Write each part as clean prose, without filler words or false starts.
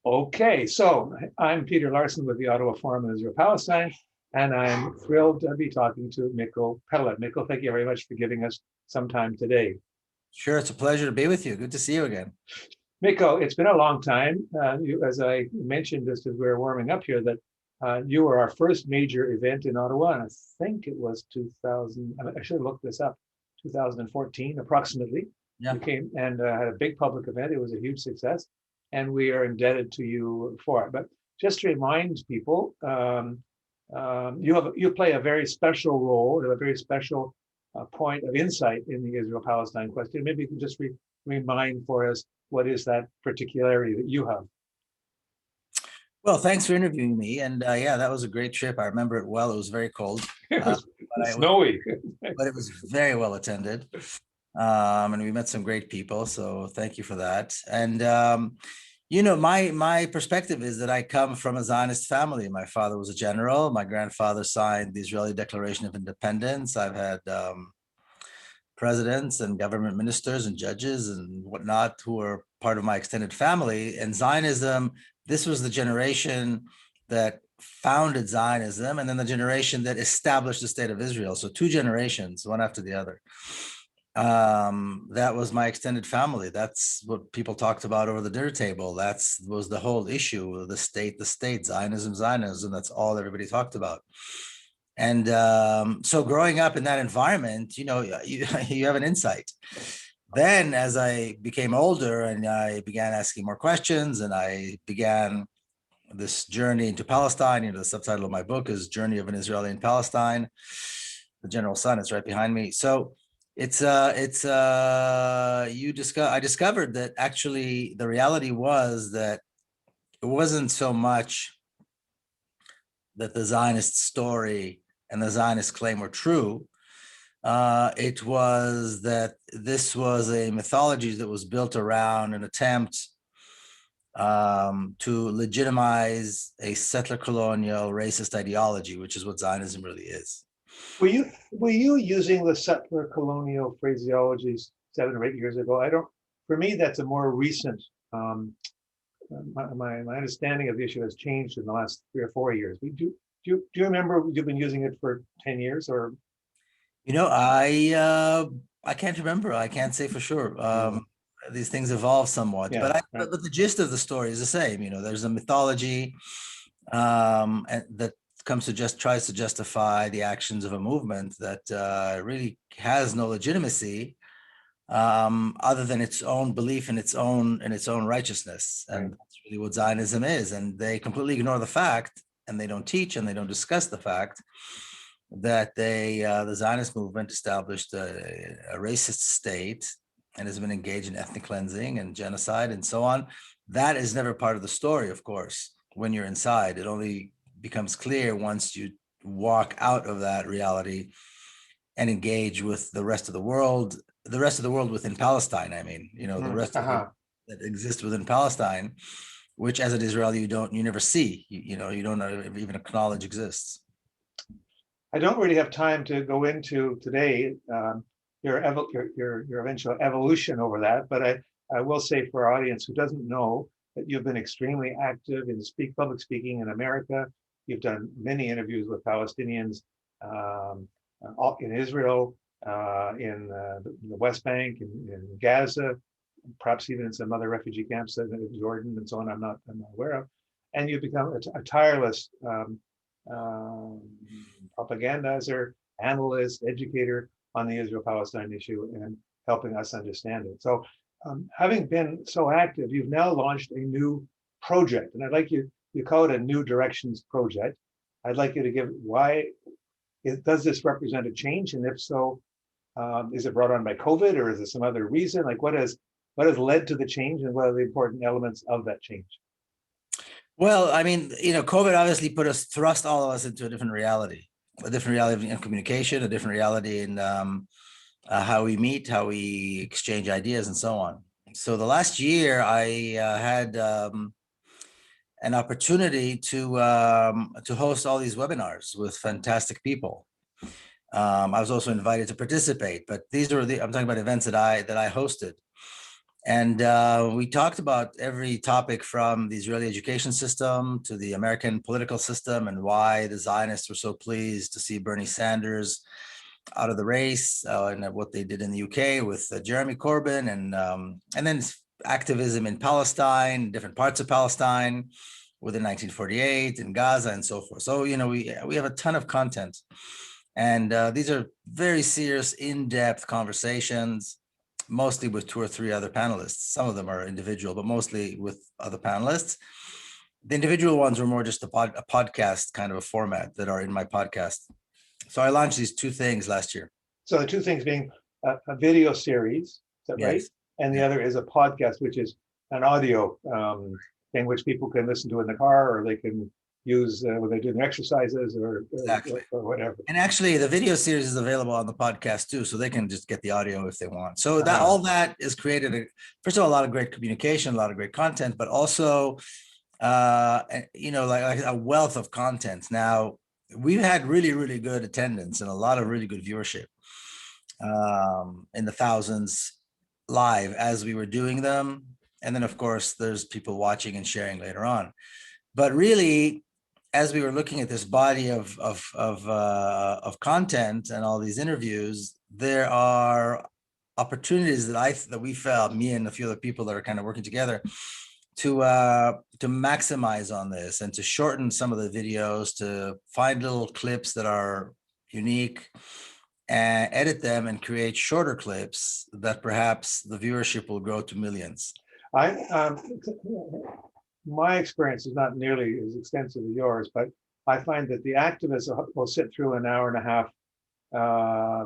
Okay, so I'm Peter Larson with the Ottawa Forum on Israel-Palestine, and I'm thrilled to be talking to Miko Peled. Miko, thank you very much for giving us some time today. Sure, it's a pleasure to be with you. Good to see you again. Miko, it's been a long time. As I mentioned just as we were warming up here, that you were our first major event in Ottawa, and I think it was 2000, I should have looked this up, 2014 approximately. Yeah. You came and had a big public event. It was a huge success, and we are indebted to you for it. But just to remind people, you play a very special role, a very special point of insight in the Israel-Palestine question. Maybe you can just remind for us what is that particularity that you have. Well, thanks for interviewing me. And yeah, that was a great trip. I remember it well. It was very cold. It was snowy. But it was very well attended. And we met some great people. So thank you for that. And, you know, my perspective is that I come from a Zionist family. My father was a general. My grandfather signed the Israeli Declaration of Independence. I've had presidents and government ministers and judges and whatnot who are part of my extended family. And Zionism, this was the generation that founded Zionism, and then the generation that established the state of Israel. So two generations, one after the other. That was my extended family. That's what people talked about over the dinner table. That was the whole issue, the state, Zionism. That's all everybody talked about. And so growing up in that environment, you know, you have an insight. Then as I became older and I began asking more questions and I began this journey into Palestine, you know, the subtitle of my book is Journey of an Israeli in Palestine. The General Sun is right behind me. So I discovered that actually the reality was that it wasn't so much that the Zionist story and the Zionist claim were true. It was that this was a mythology that was built around an attempt to legitimize a settler colonial racist ideology, which is what Zionism really is. Were you using the settler colonial phraseologies 7 or 8 years ago? For me, that's a more recent, my understanding of the issue has changed in the last 3 or 4 years. Do you remember you've been using it for 10 years or? You know, I can't remember. I can't say for sure. These things evolve somewhat, yeah, but the gist of the story is the same. You know, there's a mythology and that tries to justify the actions of a movement that really has no legitimacy other than its own belief in its own righteousness, and that's really what Zionism is. And they completely ignore the fact, and they don't teach, and they don't discuss the fact that the Zionist movement established a racist state and has been engaged in ethnic cleansing and genocide and so on. That is never part of the story, of course, when you're inside. It only becomes clear once you walk out of that reality and engage with the rest of the world within Palestine. I mean, you know, the rest of the world that exists within Palestine, which as an Israeli, you never see, you know, you don't even acknowledge exists. I don't really have time to go into today your eventual evolution over that, but I will say for our audience who doesn't know that you've been extremely active in public speaking in America. You've done many interviews with Palestinians in Israel, in the West Bank, in Gaza, perhaps even in some other refugee camps in Jordan and so on. I'm not aware of, and you've become a tireless propagandizer, analyst, educator on the Israel-Palestine issue and helping us understand it. So having been so active, you've now launched a new project, and I'd like you call it a New Directions project. I'd like you to give does this represent a change? And if so, is it brought on by COVID or is it some other reason? Like what has led to the change and what are the important elements of that change? Well, I mean, you know, COVID obviously thrust all of us into a different reality in communication, a different reality in how we meet, how we exchange ideas and so on. So the last year I had an opportunity to host all these webinars with fantastic people. I was also invited to participate, but these are I'm talking about events that I hosted. And we talked about every topic from the Israeli education system to the American political system and why the Zionists were so pleased to see Bernie Sanders out of the race, and what they did in the UK with Jeremy Corbyn, and then activism in Palestine, different parts of Palestine within 1948 in Gaza and so forth. So, you know, we have a ton of content, and these are very serious, in-depth conversations, mostly with 2 or 3 other panelists. Some of them are individual, but mostly with other panelists. The individual ones were more just a podcast kind of a format that are in my podcast. So I launched these 2 things last year. So the 2 things being a video series, is that right? And the other is a podcast, which is an audio thing which people can listen to in the car, or they can use when they're doing exercises or whatever. And actually, the video series is available on the podcast too, so they can just get the audio if they want. So that all that is created, first of all, a lot of great communication, a lot of great content, but also, you know, like a wealth of content. Now, we've had really, really good attendance and a lot of really good viewership in the thousands live as we were doing them. And then, of course, there's people watching and sharing later on. But really, as we were looking at this body of content and all these interviews, there are opportunities that we felt, me and a few other people that are kind of working together, to maximize on this and to shorten some of the videos, to find little clips that are unique and edit them and create shorter clips that perhaps the viewership will grow to millions. My experience is not nearly as extensive as yours, but I find that the activists will sit through an hour and a half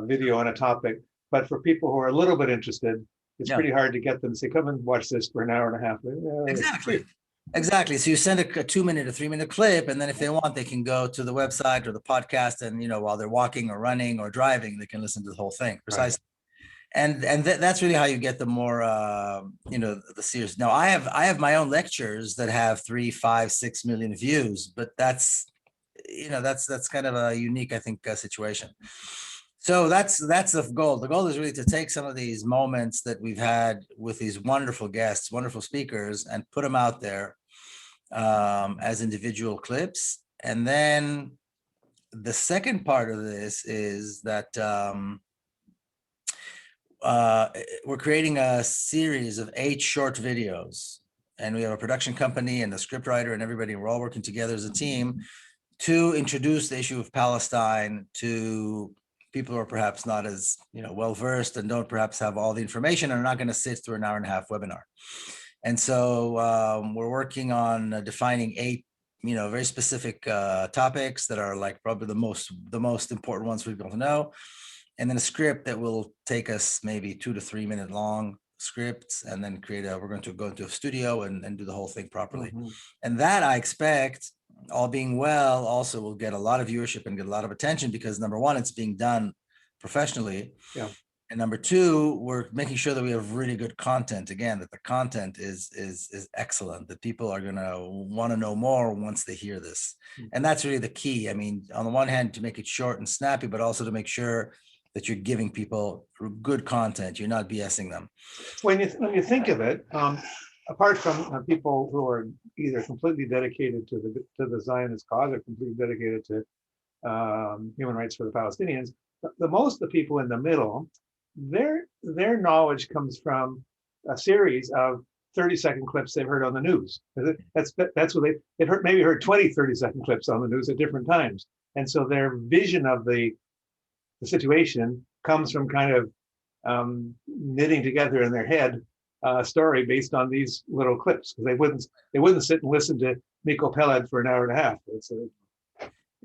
video on a topic. But for people who are a little bit interested, it's pretty hard to get them to say, come and watch this for an hour and a half. Exactly. So you send a 2-minute or 3-minute clip, and then if they want, they can go to the website or the podcast, and, you know, while they're walking or running or driving, they can listen to the whole thing. Precisely. Right. And that's really how you get the more, you know, the series. Now, I have my own lectures that have 3, 5, 6 million views, but that's, you know, that's kind of a unique, I think, situation. So that's the goal. The goal is really to take some of these moments that we've had with these wonderful guests, wonderful speakers, and put them out there as individual clips. And then the second part of this is that we're creating a series of 8 short videos, and we have a production company and the scriptwriter and everybody. We're all working together as a team to introduce the issue of Palestine to people who are perhaps not as, you know, well versed and don't perhaps have all the information and are not going to sit through an hour and a half webinar. And so we're working on defining 8, you know, very specific topics that are like probably the most important ones for people to know, and then a script that will take us maybe 2 to 3 minute long scripts, and then we're going to go into a studio and do the whole thing properly. And that, I expect, all being well, also will get a lot of viewership and get a lot of attention, because number one, it's being done professionally. Yeah. And number two, we're making sure that we have really good content. Again, that the content is excellent, that people are going to want to know more once they hear this. And that's really the key. I mean, on the one hand, to make it short and snappy, but also to make sure that you're giving people good content. You're not BSing them. When you think of it, apart from people who are either completely dedicated to the Zionist cause or completely dedicated to human rights for the Palestinians, most of the people in the middle, their knowledge comes from a series of 30-second clips they've heard on the news. That's what they've maybe heard 20 30-second clips on the news at different times. And so their vision of the situation comes from kind of knitting together in their head a story based on these little clips, because they wouldn't sit and listen to Miko Peled for an hour and a half.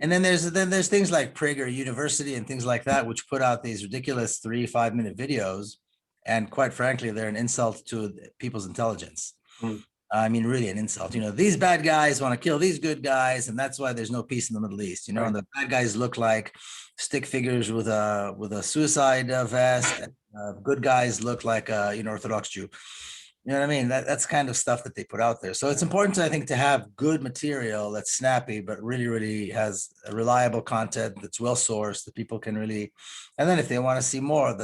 And then there's things like Prager University and things like that, which put out these ridiculous 3-5 minute videos, and quite frankly, they're an insult to people's intelligence. I mean, really an insult. You know, these bad guys want to kill these good guys, and that's why there's no peace in the Middle East. You know, and the bad guys look like stick figures with a suicide vest. And, good guys look like a Orthodox Jew. You know what I mean? That's kind of stuff that they put out there. So it's important, I think, to have good material that's snappy, but really, really has a reliable content that's well sourced, that people can really. And then if they want to see more,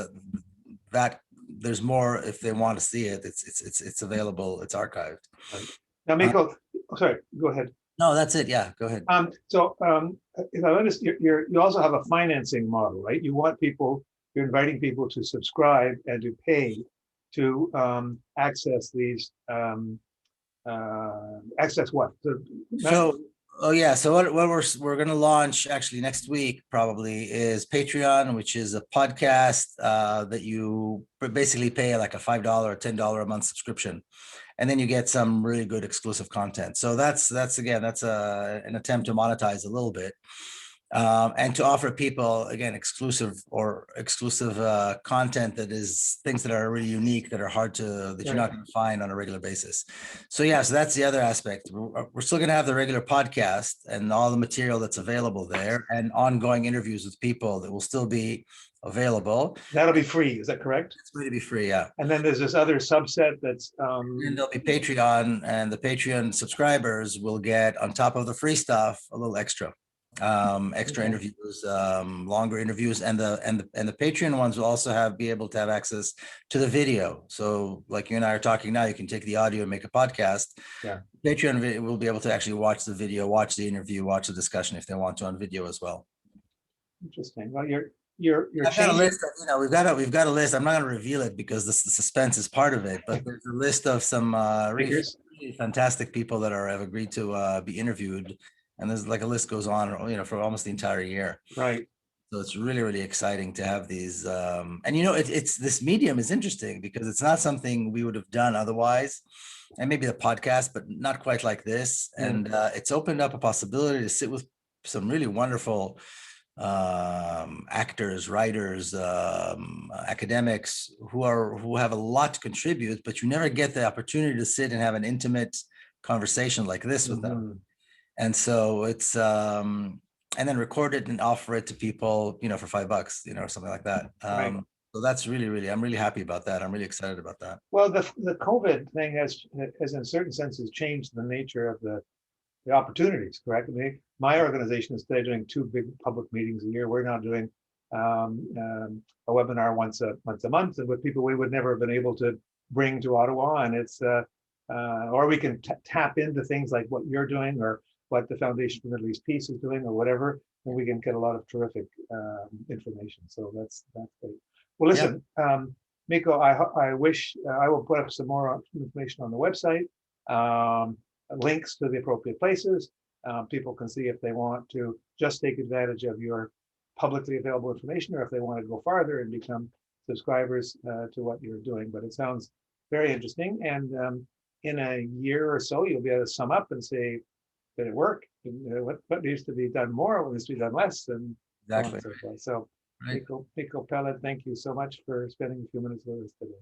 that there's more if they want to see it. It's available. It's archived. Right. Now, Miko, sorry, go ahead. No, that's it. Yeah, go ahead. So if I understand, you also have a financing model, right? You want people, you're inviting people to subscribe and to pay to access these, access what? Oh yeah. So what we're going to launch actually next week probably is Patreon, which is a podcast that you basically pay like a $5 or $10 a month subscription, and then you get some really good exclusive content. So that's an attempt to monetize a little bit. And to offer people again exclusive content that is things that are really unique, that are hard to you're not going to find on a regular basis. So yeah, so that's the other aspect. We're still going to have the regular podcast and all the material that's available there, and ongoing interviews with people that will still be available. That'll be free, is that correct? It's going to be free, yeah. And then there's this other subset that's and there'll be Patreon, and the Patreon subscribers will get, on top of the free stuff, a little extra interviews, longer interviews, and the Patreon ones will also be able to have access to the video. So like you and I are talking now, you can take the audio and make a podcast. Yeah. Patreon will be able to actually watch the video, watch the interview, watch the discussion if they want to on video as well. Interesting. Well, you're I've got a list of, we've got a list. I'm not going to reveal it because the suspense is part of it, but there's a list of some really fantastic people that have agreed to be interviewed. And there's like a list goes on, for almost the entire year. Right. So it's really, really exciting to have these. And it's this medium is interesting because it's not something we would have done otherwise. And maybe the podcast, but not quite like this. And it's opened up a possibility to sit with some really wonderful actors, writers, academics who have a lot to contribute, but you never get the opportunity to sit and have an intimate conversation like this with them. And so it's and then record it and offer it to people, for $5, or something like that. Right. So that's I'm really happy about that. I'm really excited about that. Well, the COVID thing has in certain senses changed the nature of the opportunities, correct? I mean, my organization is today doing 2 big public meetings a year. We're now doing a webinar once a month, and with people we would never have been able to bring to Ottawa. And it's or we can tap into things like what you're doing or what the Foundation for Middle East Peace is doing or whatever, and we can get a lot of terrific information. So that's great. Well, listen, Miko, I wish I will put up some more information on the website, links to the appropriate places. People can see if they want to just take advantage of your publicly available information, or if they want to go farther and become subscribers to what you're doing. But it sounds very interesting. And in a year or so, you'll be able to sum up and say, did it work? What needs to be done more? What needs to be done less? And exactly. So, Miko Peled, thank you so much for spending a few minutes with us today.